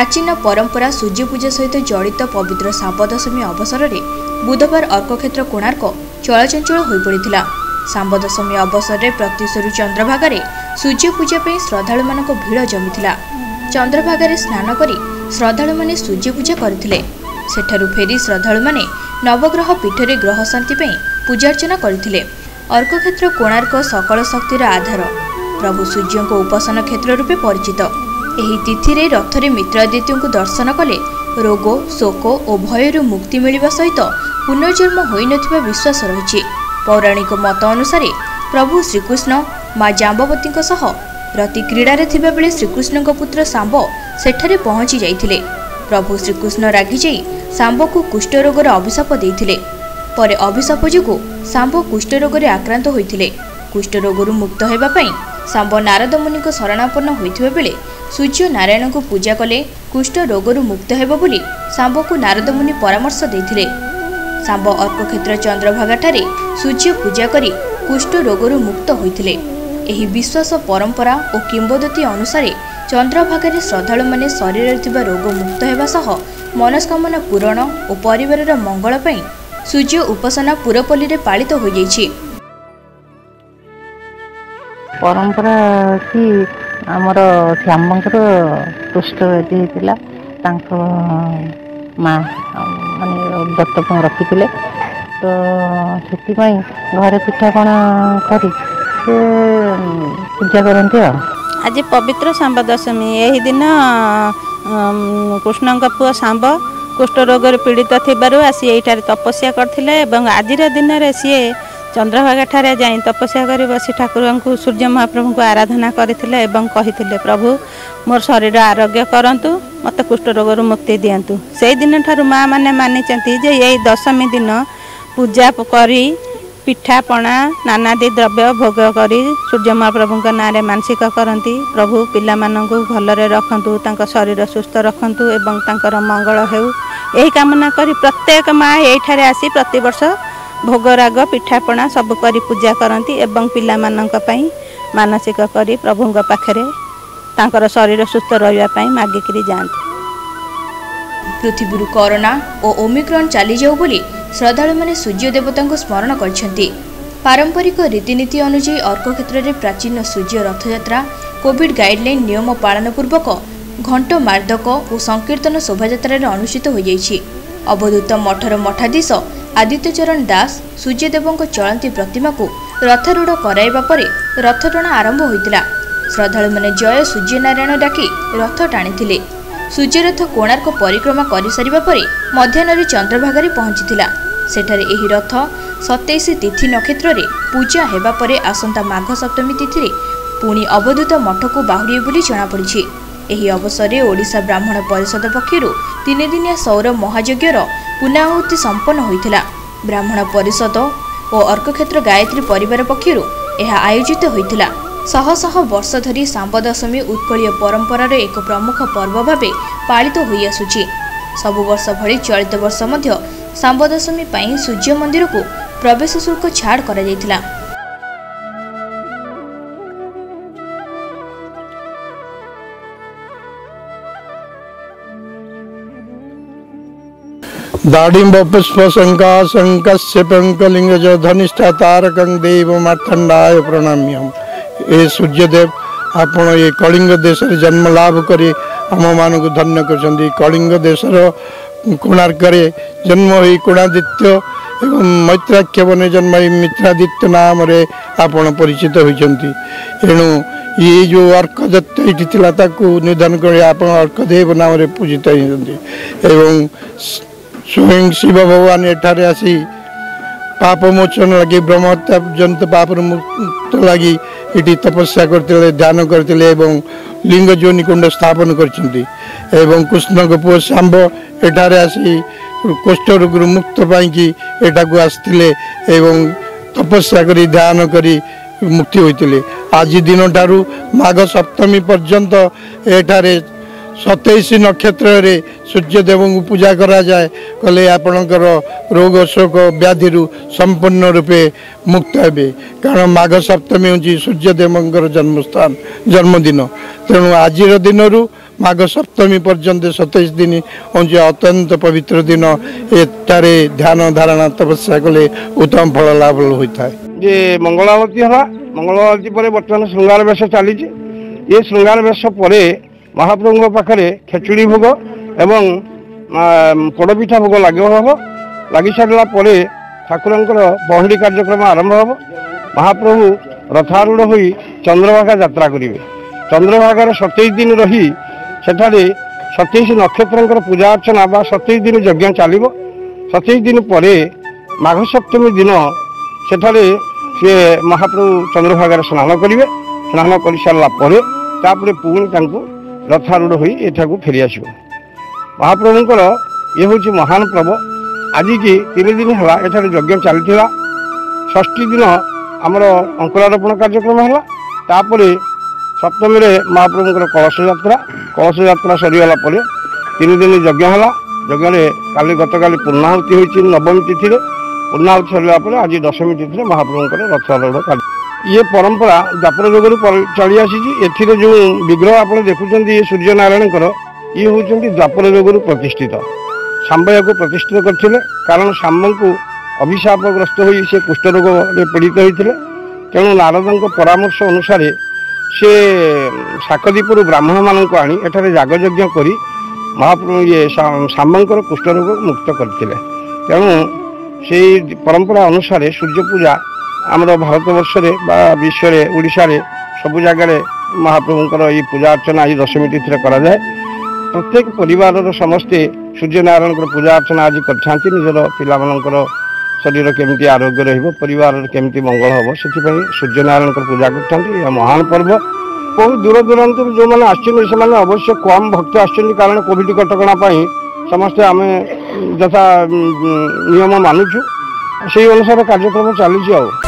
प्राचीन परंपरा सूर्य पूजा सहित जड़ित पवित्र सांब दशमी अवसर में बुधवार अर्कक्षेत्र कोणार्क चलचंचल हो पड़ा। सांब दशमी अवसर में प्रत्युषरू चंद्रभागार सूर्य पूजा श्रद्धालु मान भीड़ जमी। चंद्रभागार स्नान कर श्रद्धालु माने सूर्य पूजा करथिले। सेठारु फेरी श्रद्धालु माने नवग्रह पीठरे ग्रह शांति पूजार्चना करथिले। अर्कक्षेत्र कोणार्क सकल शक्तिर आधार प्रभु सूर्य को उपासना क्षेत्र रूपे परिचित। एही तिथि रे रथरे मित्रादित्य को दर्शन कले रोग शोक और भयरु मुक्ति मिलवा सहित पुनर्जन्म होई नथिबा विश्वास रहिछि। पौराणिक मत अनुसार प्रभु श्रीकृष्ण माँ जाम्बवती सह प्रति क्रीडारे थिबा बेले श्रीकृष्ण पुत्र सांब सेठारे पहुंची जाइथिले। प्रभु श्रीकृष्ण रागी जाई सांब को कुष्ठ रोगर अभिशाप देइथिले। परे अभिशाप जोगु सांब कुष्ठ रोगरे आक्रांत होइथिले। कुष्ठ रोगरु मुक्त हेबा पई सांब नारद मुनि को शरणापन्न होइथिबा बेले सूर्य नारायण को पूजा कले कुष्ठ रोगरु मुक्त हेबो बोली सांब को नारद मुनि परामर्श देइथिले। सांब अर्कक्षेत्र चंद्रभागाठारे सूर्य पूजा करी कुष्ठ रोगरु मुक्त होइथिले। एही विश्वास परंपरा और किंवदंती अनुसार चंद्रभागारे श्रद्धालु माने शरीर थिबा रोग मुक्त हेबा सह मनस्कामना पूरण और परिवारर मंगल पई सूर्य उपासना पुरपल्ली रे पालित हो जाइछि। परंपरा कि आमर श्यामंकर पुष्ट होता माँ माने दत्तक रखी तो से घरे पिठापणा कर पूजा करते। आज पवित्र सांब दशमी यही दिन कृष्ण पुआ सांब कुष्ठ रोग पीड़ित थिबारु आसी एठारे तपस्या करथिले एवं आजिर दिन रे सी चंद्रभागा ठारे जाई तपस्या करी बसी ठाकुर को सूर्य महाप्रभु को आराधना करथिले एवं कहिथिले प्रभु मोर शरीर आरोग्य करंतु मत कुष्ठ रोग मुक्ति दियंतु। से दिन ठारु माँ माने मानिचंती जे यही दशमी दिन पूजा करी पिठापणा नानादी द्रव्य भोग करी सूर्य महाप्रभु नाँ मानसिक करती प्रभु पिला मानकु भलरे रखंतु तांका शरीर सुस्थ रखंतु एवं तांकर मंगल हेउ एही कामना करी प्रत्येक माँ एठारे आसी प्रतिवर्ष भोगराग पिठापणा सब करी पूजा करती एवं पिला मानक पई मानसिक करी प्रभु पाखरे तांकर शरीर सुस्थ रहिबा पई मागिकरी जांती। पृथ्वी कोरोना और ओमिक्रॉन चली जाऊ बोली श्रद्धालु माने सूर्य देवता को स्मरण करछंती। पारंपरिक रीतिनीति अनुसार अर्कक्षेत्र में प्राचीन सूर्य रथयात्रा कोविड गाइडलाइन नियम पालन पूर्वक घंट मार्दक और संकीर्तन शोभायात्रा अनुष्ठित हो जाइछि। अवधूत मठर मठाधीश आदित्यचरण दास सूर्यदेव चलती प्रतिमा को रथारूढ़ कराइबा परे रथ टଣା आरंभ होइतिला। श्रद्धालु माने जय सूर्यनारायण डाकी रथ टाणीथिले। सूर्यरथ कोणार्क परिक्रमा कर सारिबा परे मध्याह्न चंद्रभागारे पहुंचीथिला। सेठारे एही रथ 27 तिथि नक्षत्र रे पूजा हेबा परे आसंता माघ सप्तमी तिथि रे पुणी अवधूत मठ को बाहुड़िए बोली जଣା पड़िछि। एही अवसर में ओडिशा ब्राह्मण परिषद पक्षरु 3 दिनिया सौर महायज्ञर पुनाहुति संपन्न होइथिला। ब्राह्मण परिषद और अर्कक्षेत्र गायत्री परिवार पक्षरु यह आयोजित होइथिला। शह शह वर्ष धरी सांब दशमी उत्कलीय परंपरार एक प्रमुख पर्व भाव पालित होई आसुछि। सबु वर्ष भली चलित वर्ष मध्य सांब दशमी पई सूर्य मंदिर को प्रवेश शुल्क छाड़ करा जायतिला। दाडिम्ब पुष्प शंका शंकस्य पंकलिंग धनिष्ठा तारकं देवमार्तंडाय प्रणम्यम। ए सूर्यदेव आपण ये कलिंग देश जन्म लाभ करी आम मान को धन्य कर। कलिंग देशर कोणार्क जन्म हो कोणादित्य एवं मैत्राख्य बने जन्म मित्रादित्य नाम रे आपण परिचित होती। एणु ये जो अर्कदत्त ये निधन कर अर्कदेव नाम रे पूजित होती। एवं स्वयं शिव भगवान एठारे आसी पाप मोचन लगी ब्रह्महत्या जंत पाप मुक्त लगी इटी तपस्या करते ध्यान करते एवं लिंग जोनि कुंड स्थापन करछंती। एवं कृष्ण को पुओ सांब एठारे आसी कुष्ठ रोग मुक्त पाई एटा को आसथिले एवं तपस्या करी ध्यान करी मुक्ति होइतिले। आज दिन ठारू माघ सप्तमी पर्यंत एठारे 27 नक्षत्र रे सूर्यदेव को पूजा करा जाए कले आपणकर रोग शोक व्याधि संपूर्ण रूपे मुक्त हे कारण माघ सप्तमी हूँ सूर्यदेव जन्मस्थान जन्मदिन तेणु आज दिन माघ सप्तमी पर्यंत 27 दिन हूँ अत्यंत पवित्र दिन एटारे ध्यान धारणा तपस्या कले उत्तम फल लाभ होता है। जे मंगलावती है मंगलावती पर बर्तमान श्रृंगार बेश चली ये श्रृंगार बेश पर महाप्रभु पाखे खेचुड़ी भोग एवं पोड़पिठा भोग लगी सारा ठाकुर पहड़ी कार्यक्रम आरंभ हम महाप्रभु रथारूढ़ हो चंद्रभागा यात्रा करेंगे चंद्रभागार 27 दिन रही सेठारे 27 नक्षत्र पूजा अर्चना बा 27 दिन यज्ञ चलो 27 दिन पर माघ सप्तमी दिन सेठारे सी महाप्रभु चंद्रभागार स्नान करेंगे स्नान कर सारापर तापर पुणी रथारूढ़ हो एठाकू फेरी आस महाप्रभुंर ये हूँ महान पर्व आज की 3 दिन है एठारे यज्ञ चलता षष्ठी दिन आमर अंकुरारोपण कार्यक्रम है तापर सप्तमी रे महाप्रभुंर कलश यात्रा सरीगला 3 दिन यज्ञ है यज्ञ काली गतकाली पूर्णाहुति होती नवमी तिथि पूर्णाहुति सरला आज दशमी तिथि महाप्रभुंर रथारूढ़ कार्य ये परंपरा द्वापर जुगरू चली आसी जो विग्रह आप देखुं ये सूर्य नारायण ये हूँ द्वापर जुगरू प्रतिष्ठित सांब या प्रतिष्ठित करते कारण सांब को अभिशापग्रस्त हो से कुष्ठरोग पीड़ित होते तेणु नारद परामर्श अनुसार से शाकदीपुर ब्राह्मण मानक आनी एठारे यागयज्ञ कर महाप्रभु ये सांबर कुष्ठरोग मुक्त करते तेणु से परंपरा अनुसार सूर्य पूजा आमर भारत वर्ष विश्व ओडिशा रे सबु जगह महाप्रभुंर ये पूजा अर्चना आज दशमी तिथि कराए प्रत्येक परिवार समस्ते सूर्य नारायण पूजा अर्चना आज कर पिलामानकर शरीर केमती आरोग्य रहिवार केमती मंगल हम से सूर्य नारायण पूजा कर महान पर्व बहुत दूर दूरांत जो मैंने आसने अवश्य कम भक्त आसुच्च कारण कोविड कटका समस्ते आम यथा नियम मानुचु से अनुसार कार्यक्रम चली।